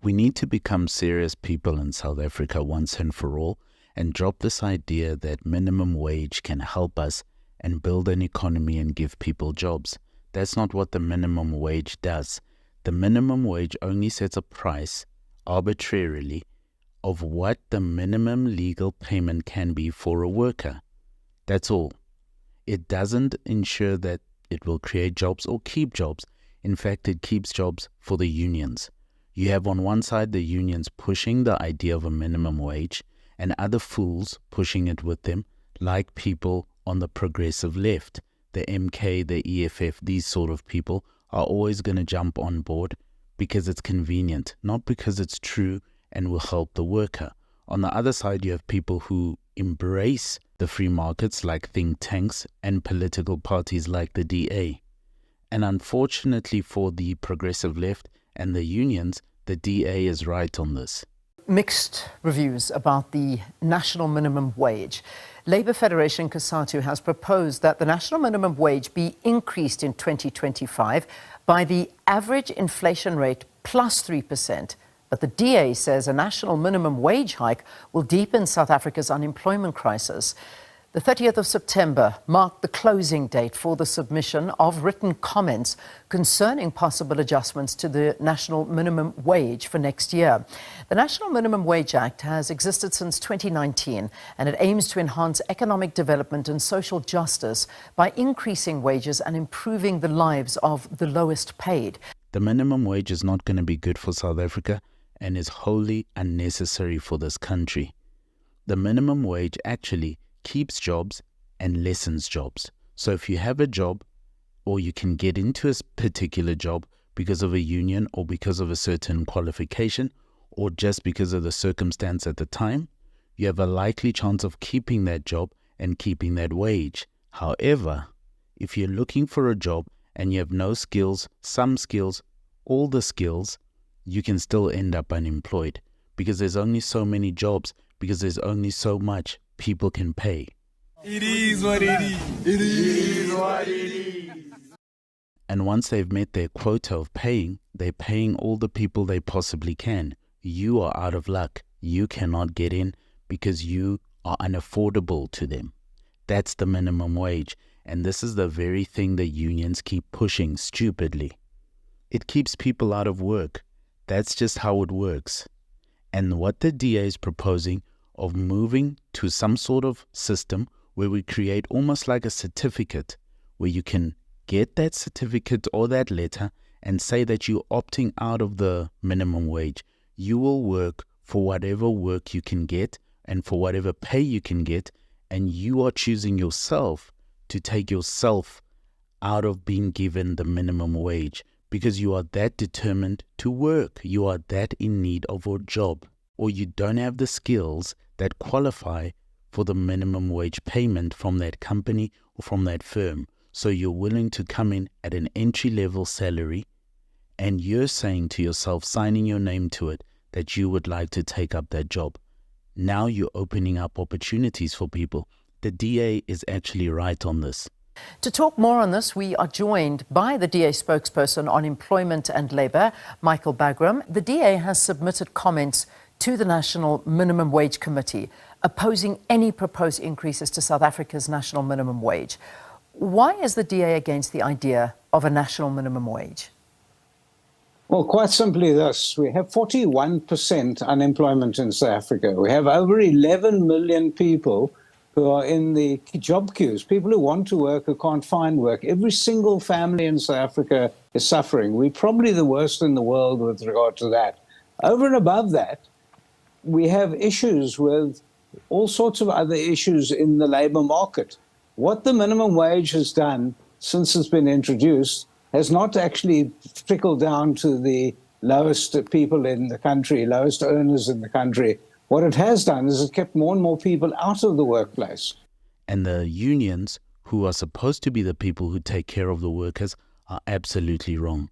We need to become serious people in South Africa once and for all and drop this idea that minimum wage can help us and build an economy and give people jobs. That's not what the minimum wage does. The minimum wage only sets a price arbitrarily of what the minimum legal payment can be for a worker. That's all. It doesn't ensure that it will create jobs or keep jobs. In fact, it keeps jobs for the unions. You have on one side the unions pushing the idea of a minimum wage and other fools pushing it with them, like people on the progressive left. The MK, the EFF, these sort of people are always going to jump on board because it's convenient, not because it's true and will help the worker. On the other side, you have people who embrace the free markets like think tanks and political parties like the DA. And unfortunately for the progressive left and the unions, the DA is right on this. Mixed reviews about the national minimum wage. Labour Federation COSATU has proposed that the national minimum wage be increased in 2025 by the average inflation rate plus 3%. But the DA says a national minimum wage hike will deepen South Africa's unemployment crisis. The 30th of September marked the closing date for the submission of written comments concerning possible adjustments to the national minimum wage for next year. The National Minimum Wage Act has existed since 2019 and it aims to enhance economic development and social justice by increasing wages and improving the lives of the lowest paid. The minimum wage is not going to be good for South Africa and is wholly unnecessary for this country. The minimum wage actually keeps jobs and lessens jobs. So if you have a job or you can get into a particular job because of a union or because of a certain qualification or just because of the circumstance at the time, you have a likely chance of keeping that job and keeping that wage. However, if you're looking for a job and you have no skills, some skills, all the skills, you can still end up unemployed because there's only so many jobs, because there's only so much people can pay. It is what it is. It is what it is. And once they've met their quota of paying, they're paying all the people they possibly can. You are out of luck. You cannot get in because you are unaffordable to them. That's the minimum wage. And this is the very thing the unions keep pushing stupidly. It keeps people out of work. That's just how it works. And what the DA is proposing of moving to some sort of system where we create almost like a certificate where you can get that certificate or that letter and say that you're opting out of the minimum wage. You will work for whatever work you can get and for whatever pay you can get, and you are choosing yourself to take yourself out of being given the minimum wage because you are that determined to work. You are that in need of a job, or you don't have the skills that qualify for the minimum wage payment from that company or from that firm. So you're willing to come in at an entry-level salary and you're saying to yourself, signing your name to it, that you would like to take up that job. Now you're opening up opportunities for people. The DA is actually right on this. To talk more on this, we are joined by the DA spokesperson on employment and labour, Michael Bagram. The DA has submitted comments to the National Minimum Wage Committee, opposing any proposed increases to South Africa's national minimum wage. Why is the DA against the idea of a national minimum wage? Well, quite simply this. We have 41% unemployment in South Africa. We have over 11 million people who are in the job queues, people who want to work, who can't find work. Every single family in South Africa is suffering. We're probably the worst in the world with regard to that. Over and above that, we have issues with all sorts of other issues in the labour market. What the minimum wage has done since it's been introduced has not actually trickled down to the lowest people in the country, lowest earners in the country. What it has done is it kept more and more people out of the workplace. And the unions, who are supposed to be the people who take care of the workers, are absolutely wrong.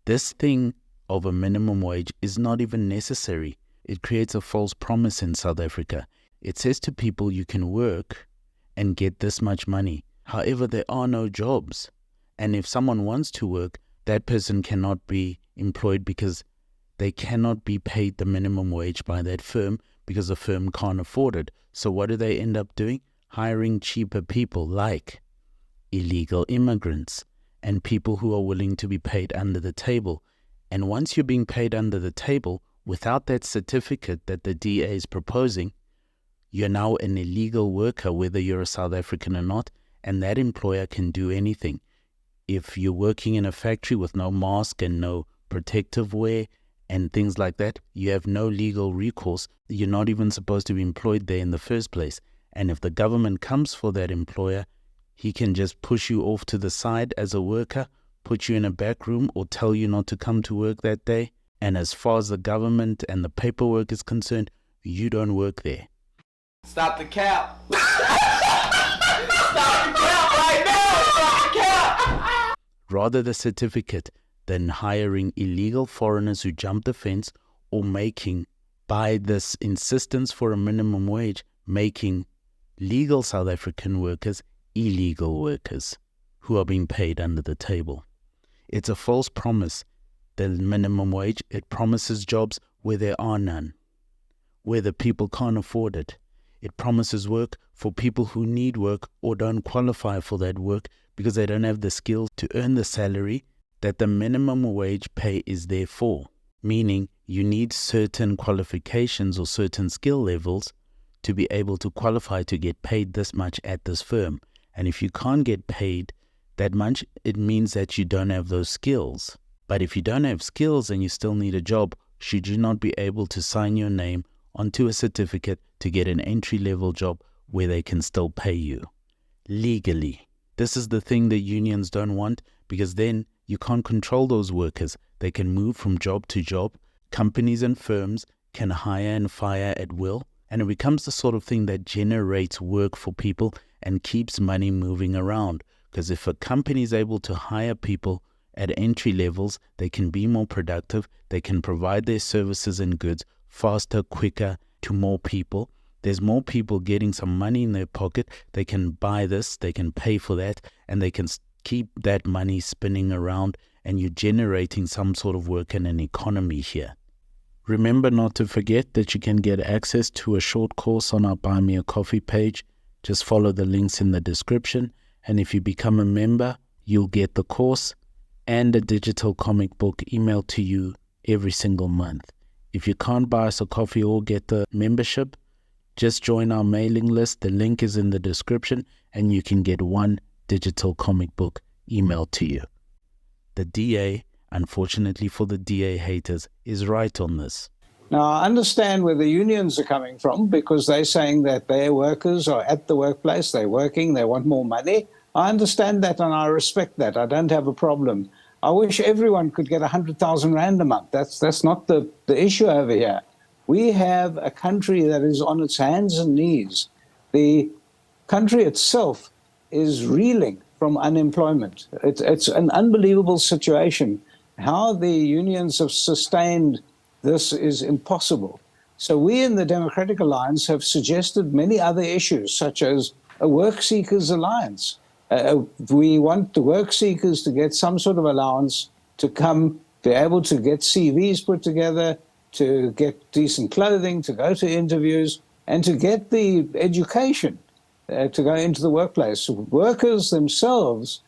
This thing of a minimum wage is not even necessary. It creates a false promise in South Africa. It says to people you can work and get this much money. However, there are no jobs. And if someone wants to work, that person cannot be employed because they cannot be paid the minimum wage by that firm because the firm can't afford it. So what do they end up doing? Hiring cheaper people like illegal immigrants and people who are willing to be paid under the table. And once you're being paid under the table, without that certificate that the DA is proposing, you're now an illegal worker, whether you're a South African or not, and that employer can do anything. If you're working in a factory with no mask and no protective wear and things like that, you have no legal recourse. You're not even supposed to be employed there in the first place. And if the government comes for that employer, he can just push you off to the side as a worker, put you in a back room, or tell you not to come to work that day. And as far as the government and the paperwork is concerned, you don't work there. Stop the cap. Stop the cap right now. Stop the cap. Rather the certificate than hiring illegal foreigners who jump the fence, or making, by this insistence for a minimum wage, making legal South African workers illegal workers who are being paid under the table. It's a false promise. The minimum wage, it promises jobs where there are none, where the people can't afford it. It promises work for people who need work or don't qualify for that work because they don't have the skills to earn the salary that the minimum wage pay is there for. Meaning you need certain qualifications or certain skill levels to be able to qualify to get paid this much at this firm. And if you can't get paid that much, it means that you don't have those skills. But if you don't have skills and you still need a job, should you not be able to sign your name onto a certificate to get an entry-level job where they can still pay you legally? This is the thing that unions don't want, because then you can't control those workers. They can move from job to job. Companies and firms can hire and fire at will. And it becomes the sort of thing that generates work for people and keeps money moving around. Because if a company is able to hire people at entry levels, they can be more productive. They can provide their services and goods faster, quicker to more people. There's more people getting some money in their pocket. They can buy this, they can pay for that, and they can keep that money spinning around, and you're generating some sort of work and an economy here. Remember not to forget that you can get access to a short course on our Buy Me a Coffee page. Just follow the links in the description, and if you become a member, you'll get the course and a digital comic book emailed to you every single month. If you can't buy us a coffee or get the membership, just join our mailing list. The link is in the description, and you can get one digital comic book emailed to you. The DA, unfortunately for the DA haters, is right on this. Now, I understand where the unions are coming from, because they're saying that their workers are at the workplace, they're working, they want more money. I understand that and I respect that. I don't have a problem. I wish everyone could get 100,000 Rand a month. That's not the issue over here. We have a country that is on its hands and knees. The country itself is reeling from unemployment. It's an unbelievable situation. How the unions have sustained this is impossible. So we in the Democratic Alliance have suggested many other issues, such as a work seekers alliance. We want the work seekers to get some sort of allowance to come, be able to get CVs put together, to get decent clothing, to go to interviews, and to get the education to go into the workplace. Workers themselves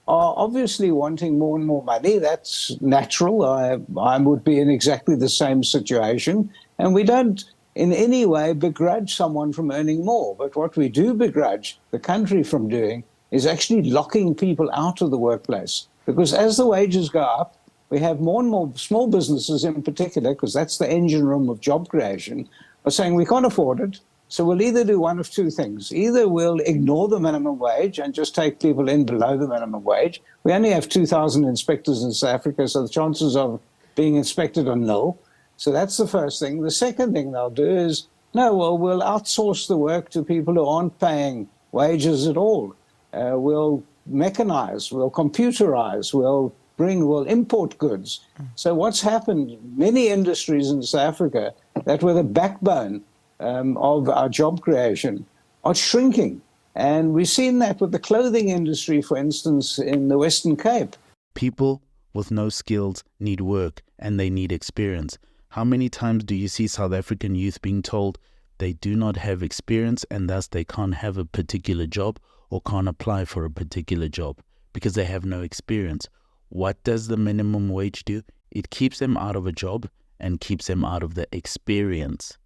are obviously wanting more and more money. That's natural. I would be in exactly the same situation. And we don't in any way begrudge someone from earning more. But what we do begrudge the country from doing is actually locking people out of the workplace. Because as the wages go up, we have more and more small businesses in particular, because that's the engine room of job creation, are saying we can't afford it. So we'll either do one of two things. Either we'll ignore the minimum wage and just take people in below the minimum wage. We only have 2,000 inspectors in South Africa, so the chances of being inspected are nil. So that's the first thing. The second thing they'll do is, no, well, we'll outsource the work to people who aren't paying wages at all. We'll mechanize, we'll computerize, we'll import goods. So what's happened, many industries in South Africa that were the backbone of our job creation are shrinking. And we've seen that with the clothing industry, for instance, in the Western Cape. People with no skills need work and they need experience. How many times do you see South African youth being told they do not have experience and thus they can't have a particular job or can't apply for a particular job because they have no experience? What does the minimum wage do? It keeps them out of a job and keeps them out of the experience.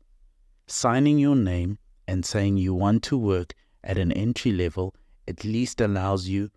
Signing your name and saying you want to work at an entry level at least allows you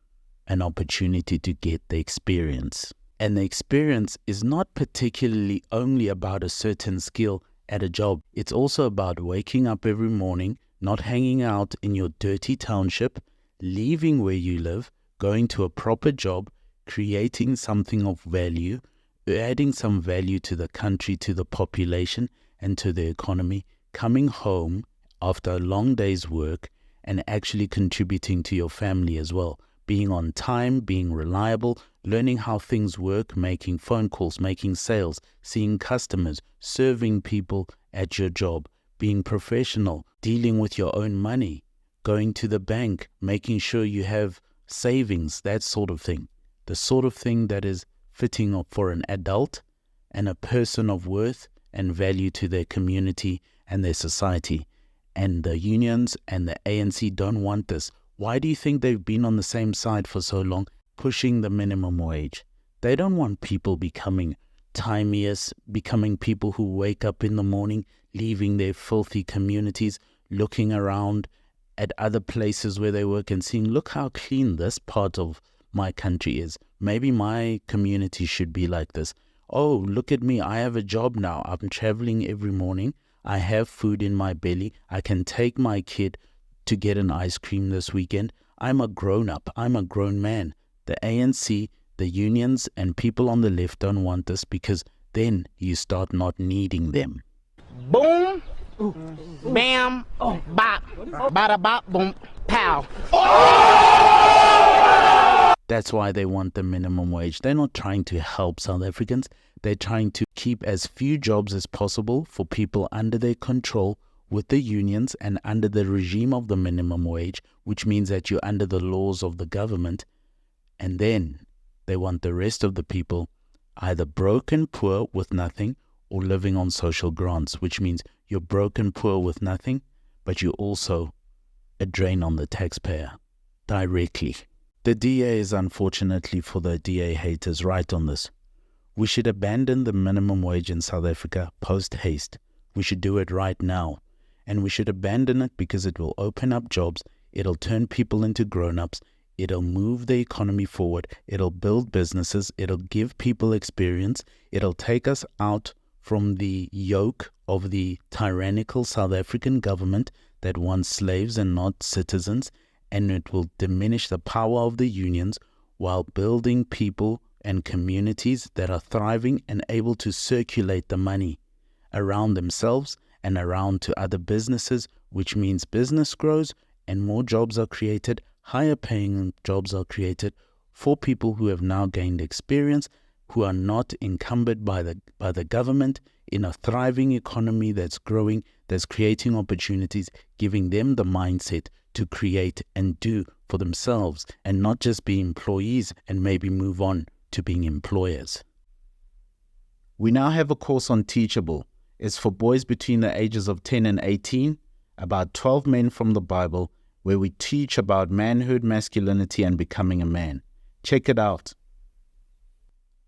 an opportunity to get the experience. And the experience is not particularly only about a certain skill at a job. It's also about waking up every morning, not hanging out in your dirty township, leaving where you live, going to a proper job, creating something of value, adding some value to the country, to the population, and to the economy, coming home after a long day's work and actually contributing to your family as well. Being on time, being reliable, learning how things work, making phone calls, making sales, seeing customers, serving people at your job, being professional, dealing with your own money, going to the bank, making sure you have savings, that sort of thing. The sort of thing that is fitting for an adult and a person of worth and value to their community and their society. And the unions and the ANC don't want this. Why do you think they've been on the same side for so long, pushing the minimum wage? They don't want people becoming timiest, becoming people who wake up in the morning, leaving their filthy communities, looking around at other places where they work and seeing, look how clean this part of my country is. Maybe my community should be like this. Oh, look at me. I have a job now. I'm traveling every morning. I have food in my belly. I can take my kid to get an ice cream this weekend. I'm a grown-up. I'm a grown man. The ANC, the unions, and people on the left don't want this because then you start not needing them. Boom, bam, bop, bada bop, boom, pow. That's why they want the minimum wage. They're not trying to help South Africans. They're trying to keep as few jobs as possible for people under their control with the unions and under the regime of the minimum wage, which means that you're under the laws of the government. And then they want the rest of the people either broke and poor with nothing or living on social grants, which means you're broke and poor with nothing, but you're also a drain on the taxpayer directly. The DA is, unfortunately for the DA haters, right on this. We should abandon the minimum wage in South Africa post-haste. We should do it right now. And we should abandon it because it will open up jobs, it'll turn people into grown-ups, it'll move the economy forward, it'll build businesses, it'll give people experience, it'll take us out from the yoke of the tyrannical South African government that wants slaves and not citizens, and it will diminish the power of the unions while building people and communities that are thriving and able to circulate the money around themselves and around to other businesses, which means business grows and more jobs are created, higher paying jobs are created for people who have now gained experience, who are not encumbered by the government, in a thriving economy that's growing, that's creating opportunities, giving them the mindset to create and do for themselves and not just be employees and maybe move on to being employers. We now have a course on Teachable. It's for boys between the ages of 10 and 18, about 12 men from the Bible, where we teach about manhood, masculinity, and becoming a man. Check it out.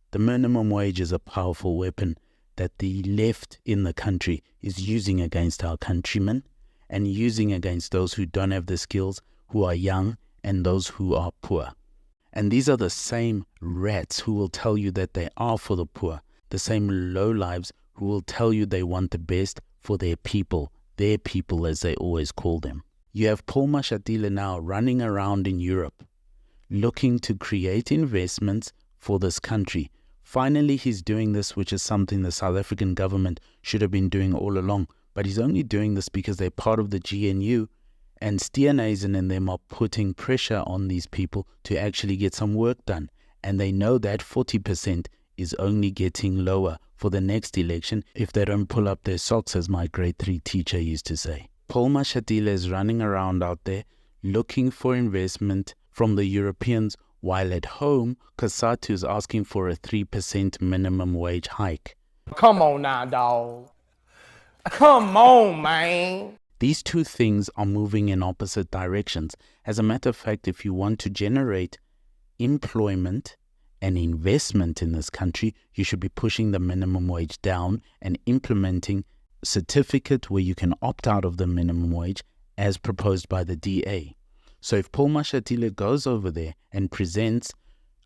The minimum wage is a powerful weapon that the left in the country is using against our countrymen and using against those who don't have the skills, who are young, and those who are poor. And these are the same rats who will tell you that they are for the poor, the same lowlives who will tell you they want the best for their people as they always call them. You have Paul Mashatile now running around in Europe, looking to create investments for this country. Finally, he's doing this, which is something the South African government should have been doing all along. But he's only doing this because they're part of the GNU, and Steenhuisen and them are putting pressure on these people to actually get some work done. And they know that 40% is only getting lower for the next election if they don't pull up their socks, as my grade 3 teacher used to say. Paul Mashatile is running around out there looking for investment from the Europeans while at home, COSATU is asking for a 3% minimum wage hike. Come on now, dawg. Come on, man. These two things are moving in opposite directions. As a matter of fact, if you want to generate employment and investment in this country, you should be pushing the minimum wage down and implementing a certificate where you can opt out of the minimum wage as proposed by the DA. So if Paul Mashatile goes over there and presents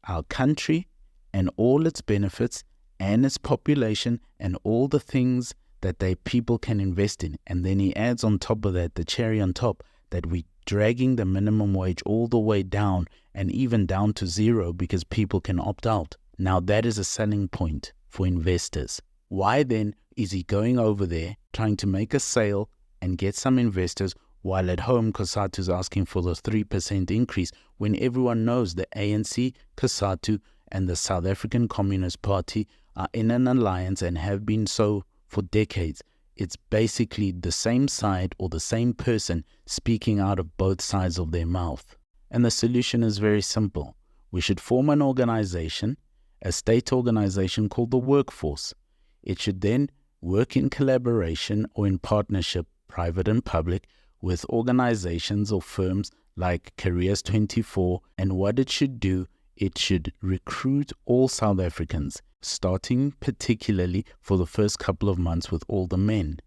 our country and all its benefits and its population and all the things that people can invest in, and then he adds on top of that the cherry on top that we're dragging the minimum wage all the way down and even down to zero because people can opt out. Now that is a selling point for investors. Why then is he going over there trying to make a sale and get some investors while at home COSATU is asking for the 3% increase when everyone knows the ANC, COSATU and the South African Communist Party are in an alliance and have been so for decades? It's basically the same side or the same person speaking out of both sides of their mouth. And the solution is very simple. We should form an organization, a state organization called the workforce. It should then work in collaboration or in partnership, private and public, with organizations or firms like Careers 24. And what it should do, it should recruit all South Africans, starting particularly for the first couple of months with all the men.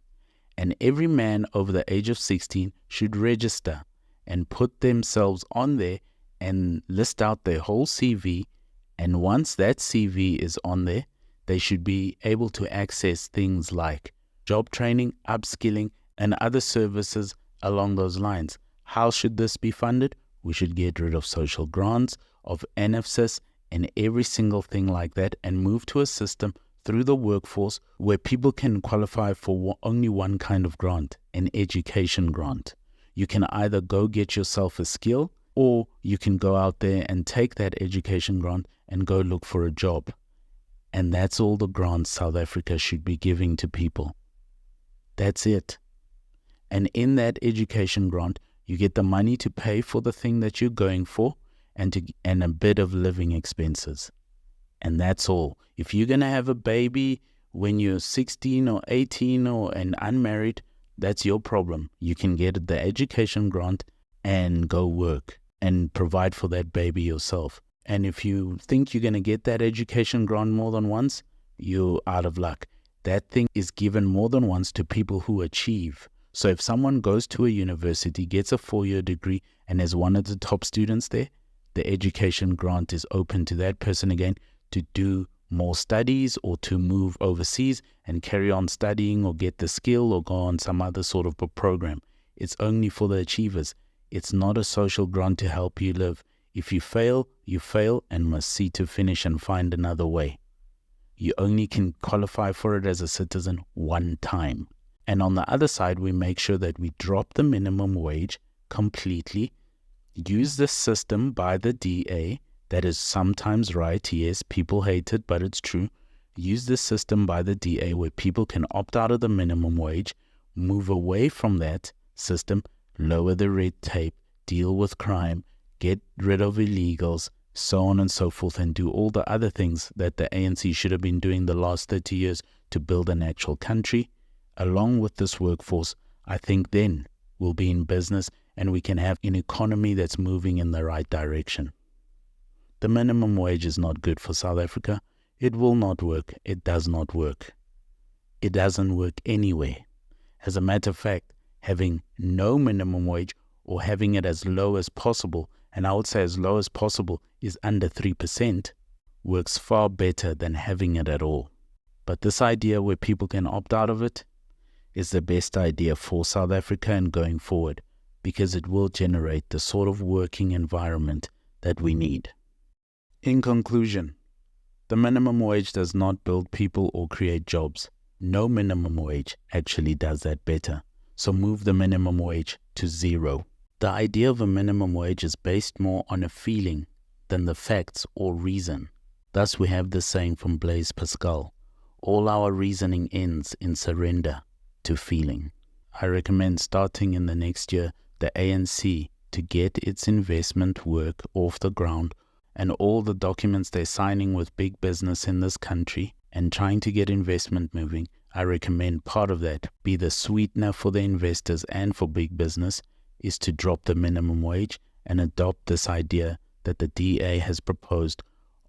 And every man over the age of 16 should register and put themselves on there and list out their whole CV. And once that CV is on there, they should be able to access things like job training, upskilling, and other services along those lines. How should this be funded? We should get rid of social grants, of NFSIS, and every single thing like that, and move to a system through the workforce where people can qualify for only one kind of grant, an education grant. You can either go get yourself a skill, or you can go out there and take that education grant and go look for a job. And that's all the grants South Africa should be giving to people. That's it. And in that education grant, you get the money to pay for the thing that you're going for and a bit of living expenses. And that's all. If you're going to have a baby when you're 16 or 18 and unmarried, that's your problem. You can get the education grant and go work and provide for that baby yourself. And if you think you're going to get that education grant more than once, you're out of luck. That thing is given more than once to people who achieve. So if someone goes to a university, gets a 4-year degree, and is one of the top students there, the education grant is open to that person again to do more studies or to move overseas and carry on studying or get the skill or go on some other sort of a program. It's only for the achievers. It's not a social grant to help you live. If you fail and must see to finish and find another way. You only can qualify for it as a citizen one time. And on the other side, we make sure that we drop the minimum wage completely, use the system by the DA that is sometimes right. Yes, people hate it, but it's true. Use the system by the DA where people can opt out of the minimum wage, move away from that system, lower the red tape, deal with crime, get rid of illegals, so on and so forth, and do all the other things that the ANC should have been doing the last 30 years to build an actual country. Along with this workforce, I think then we'll be in business and we can have an economy that's moving in the right direction. The minimum wage is not good for South Africa. It will not work. It does not work. It doesn't work anywhere. As a matter of fact, having no minimum wage or having it as low as possible, and I would say as low as possible is under 3%, works far better than having it at all. But this idea where people can opt out of it is the best idea for South Africa and going forward, because it will generate the sort of working environment that we need. In conclusion, the minimum wage does not build people or create jobs. No minimum wage actually does that better. So move the minimum wage to 0. The idea of a minimum wage is based more on a feeling than the facts or reason. Thus we have this saying from Blaise Pascal, all our reasoning ends in surrender to feeling. I recommend starting in the next year the ANC to get its investment work off the ground and all the documents they're signing with big business in this country and trying to get investment moving, I recommend part of that be the sweetener for the investors and for big business is to drop the minimum wage and adopt this idea that the DA has proposed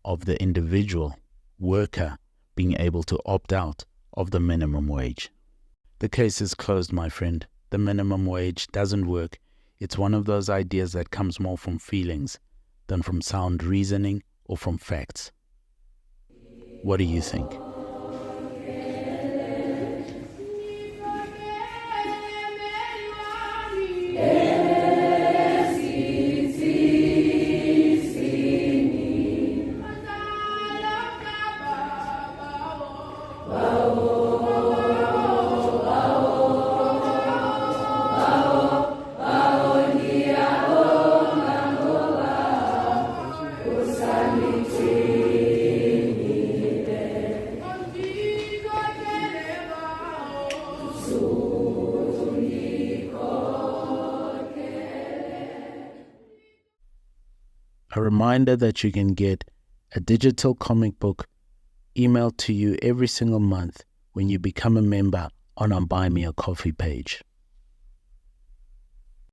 of the individual worker being able to opt out of the minimum wage. The case is closed, my friend. The minimum wage doesn't work. It's one of those ideas that comes more from feelings than from sound reasoning or from facts. What do you think? A reminder that you can get a digital comic book emailed to you every single month when you become a member on our Buy Me a Coffee page.